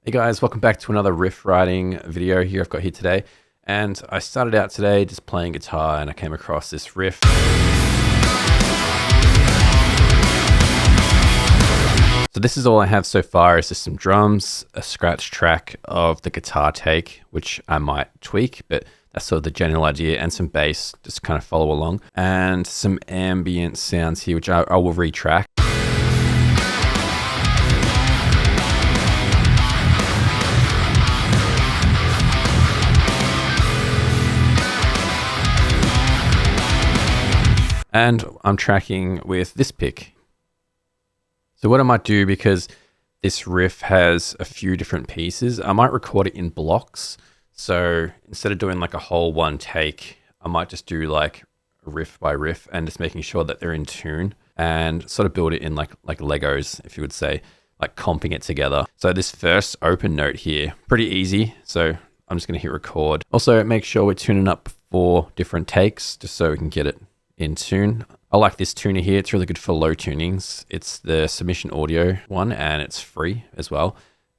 Hey guys, welcome back to another riff writing video here I've got here today. And I started out today just playing guitar and I came across this riff. So this is all I have so far, is just some drums, a scratch track of the guitar take, which I might tweak, but that's sort of the general idea, and some bass, just kind of follow along, and some ambient sounds here, which I will retrack. And I'm tracking with this pick. So what I might do, because this riff has a few different pieces, I might record it in blocks. So instead of doing like a whole one take, I might just do like riff by riff and just making sure that they're in tune and sort of build it in like Legos, if you would say, like comping it together. So this first open note here, pretty easy. So I'm just gonna hit record. Also make sure we're tuning up 4 different takes just so we can get it in tune. I like this tuner here. It's really good for low tunings. It's the Submission Audio one and it's free as well.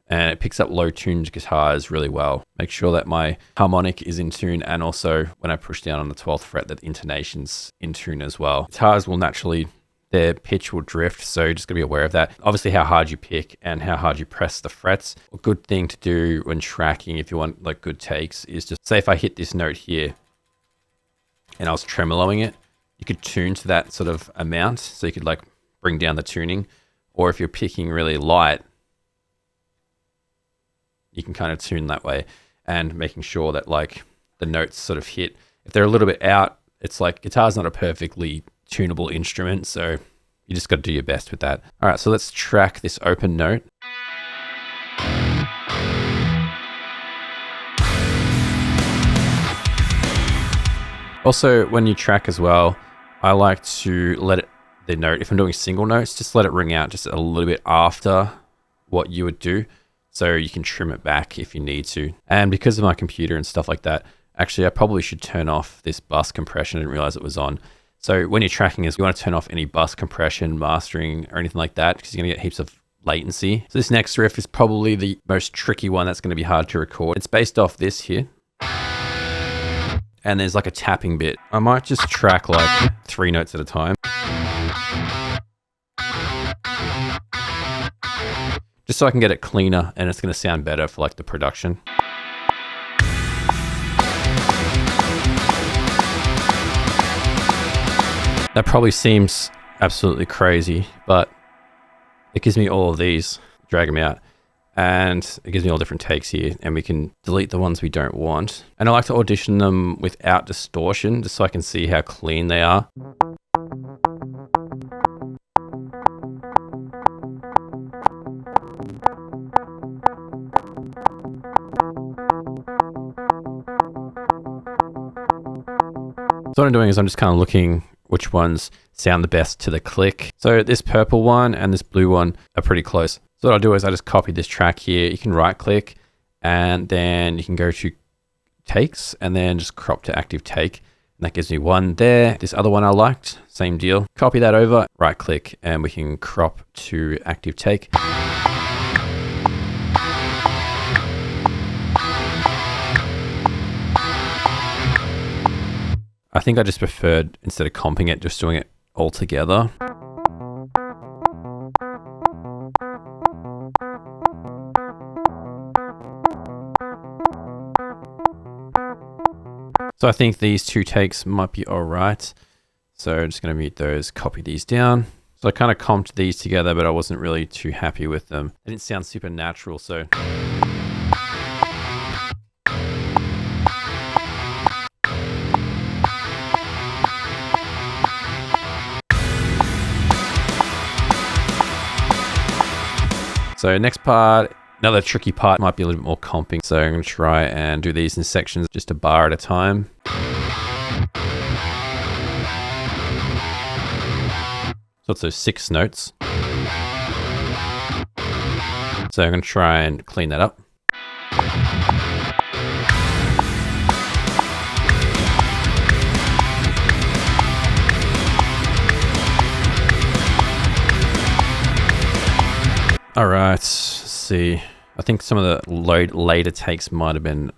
And it picks up low tuned guitars really well. Make sure that my harmonic is in tune, and also when I push down on the 12th fret that the intonation's in tune as well. Guitars will naturally, their pitch will drift, so you're just gotta be aware of that. Obviously how hard you pick and how hard you press the frets. A good thing to do when tracking, if you want like good takes, is just say if I hit this note here and I was tremoloing it, you could tune to that sort of amount, so you could like bring down the tuning. Or if you're picking really light, you can kind of tune that way, and making sure that like the notes sort of hit. If they're a little bit out, it's like guitar's not a perfectly tunable instrument, so you just got to do your best with that. All right, so let's track this open note. Also, when you track as well, I like to let the note, if I'm doing single notes, just let it ring out just a little bit after what you would do, so you can trim it back if you need to. And because of my computer and stuff like that, actually I probably should turn off this bus compression. I didn't realize it was on. So when you're tracking, you want to turn off any bus compression, mastering, or anything like that, because you're gonna get heaps of latency. So this next riff is probably the most tricky one that's gonna be hard to record. It's based off this here. And there's like a tapping bit. I might just track like 3 notes at a time. Just so I can get it cleaner and it's gonna sound better for like the production. That probably seems absolutely crazy, but it gives me all of these, drag them out. And it gives me all different takes here, and we can delete the ones we don't want. And I like to audition them without distortion, just so I can see how clean they are. So what I'm doing is I'm just kind of looking which ones sound the best to the click. So this purple one and this blue one are pretty close. So what I'll do is I just copy this track here. You can right click and then you can go to takes and then just crop to active take. And that gives me one there. This other one I liked, same deal. Copy that over, right click, and we can crop to active take. I think I just preferred, instead of comping it, just doing it all together. So I think these 2 takes might be all right. So I'm just gonna mute those, copy these down. So I kind of comped these together, but I wasn't really too happy with them. They didn't sound super natural, so. So next part, another tricky part might be a little bit more comping. So I'm gonna try and do these in sections, just a bar at a time. So it's those 6 notes. So I'm gonna try and clean that up. All right, let's see. I think some of the later takes might have been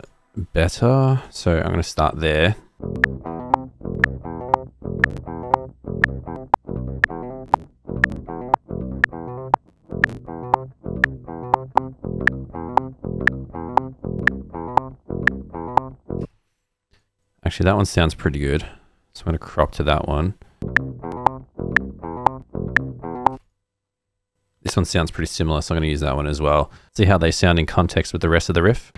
better. So I'm going to start there. Actually, that one sounds pretty good. So I'm going to crop to that one. This one sounds pretty similar, so I'm going to use that one as well. See how they sound in context with the rest of the riff.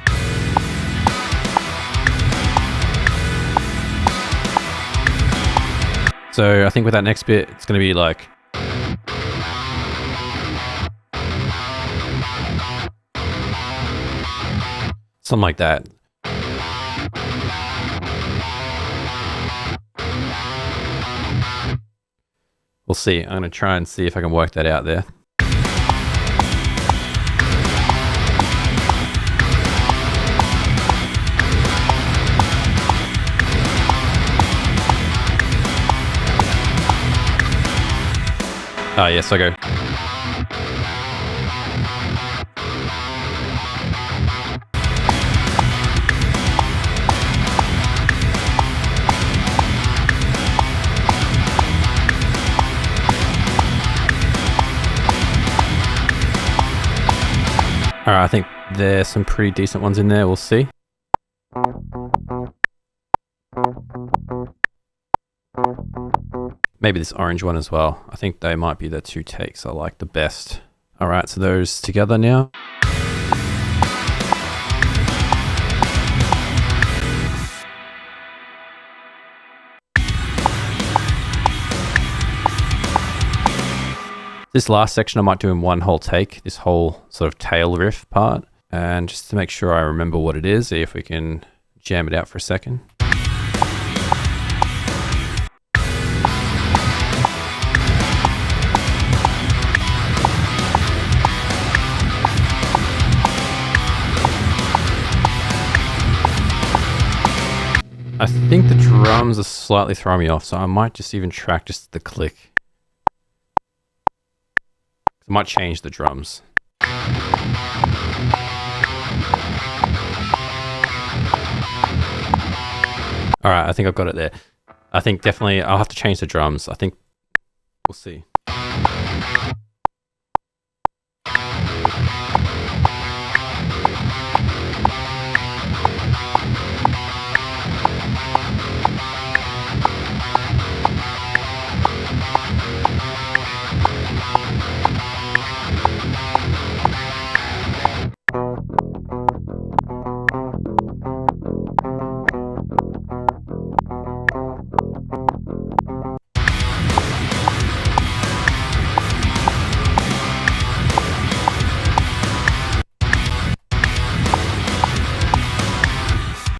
So I think with that next bit, it's going to be like... something like that. We'll see. I'm going to try and see if I can work that out there. Ah, yes, I go. All right, I think there's some pretty decent ones in there. We'll see. Maybe this orange one as well. I think they might be the two takes I like the best. All right, so those together now. This last section I might do in one whole take, this whole sort of tail riff part. And just to make sure I remember what it is, see if we can jam it out for a second. I think the drums are slightly throwing me off, so I might just even track just the click. I might change the drums. All right, I think I've got it there. I think definitely I'll have to change the drums. I think we'll see.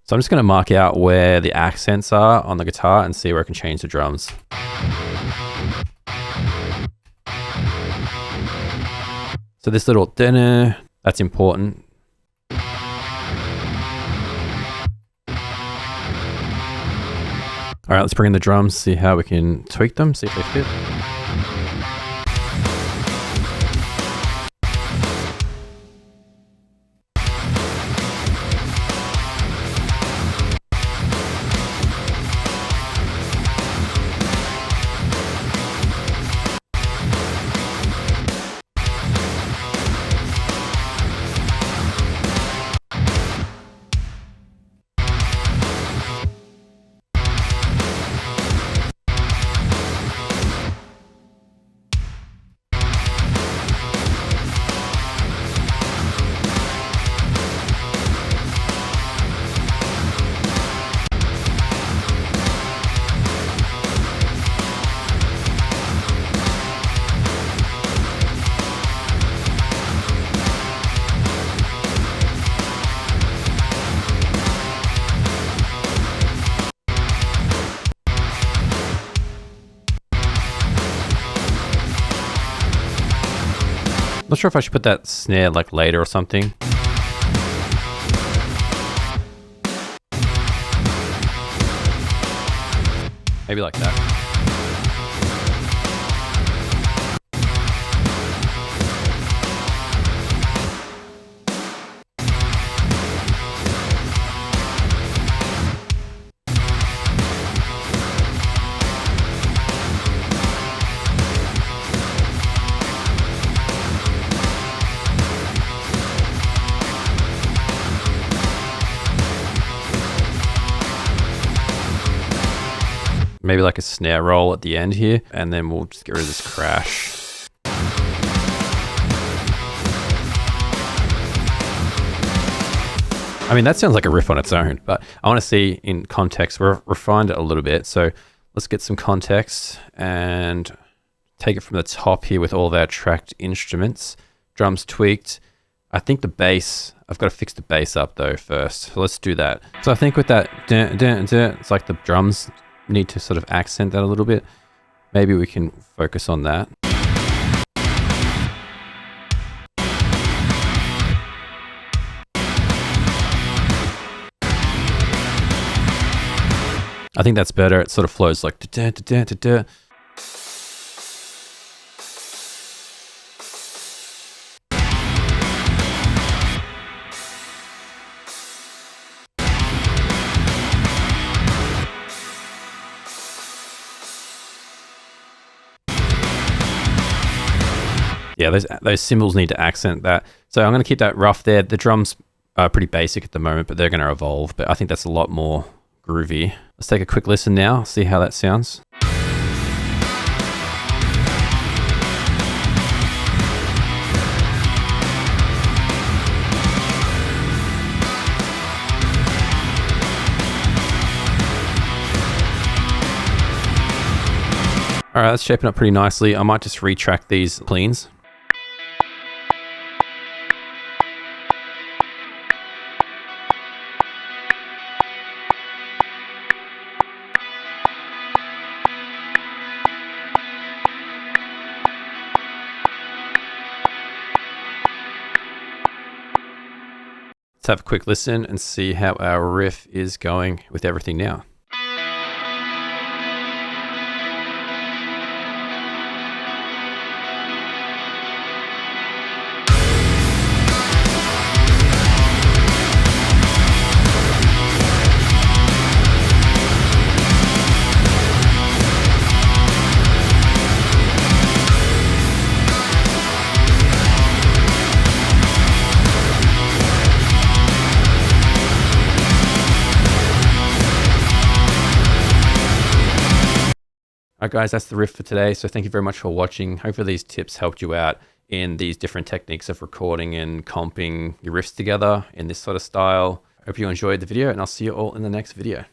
So I'm just going to mark out where the accents are on the guitar and see where I can change the drums. So this little dinner, that's important. All right, let's bring in the drums, see how we can tweak them, see if they fit. Not sure if I should put that snare like later or something. Maybe like that. maybe like a snare roll at the end here, and then we'll just get rid of this crash. I mean, that sounds like a riff on its own, but I want to see in context. We've refined it a little bit. So let's get some context and take it from the top here with all of our tracked instruments. Drums tweaked. I think the bass, I've got to fix the bass up though first. So let's do that. So I think with that, it's like the drums need to sort of accent that a little bit. Maybe we can focus on that. I think that's better. It sort of flows like da-da-da-da-da-da. Yeah, those cymbals need to accent that. So I'm going to keep that rough there. The drums are pretty basic at the moment, but they're going to evolve. But I think that's a lot more groovy. Let's take a quick listen now, see how that sounds. All right, that's shaping up pretty nicely. I might just retrack these cleans. Let's have a quick listen and see how our riff is going with everything now. All right, guys, that's the riff for today. So thank you very much for watching. Hopefully these tips helped you out in these different techniques of recording and comping your riffs together in this sort of style. Hope you enjoyed the video, and I'll see you all in the next video.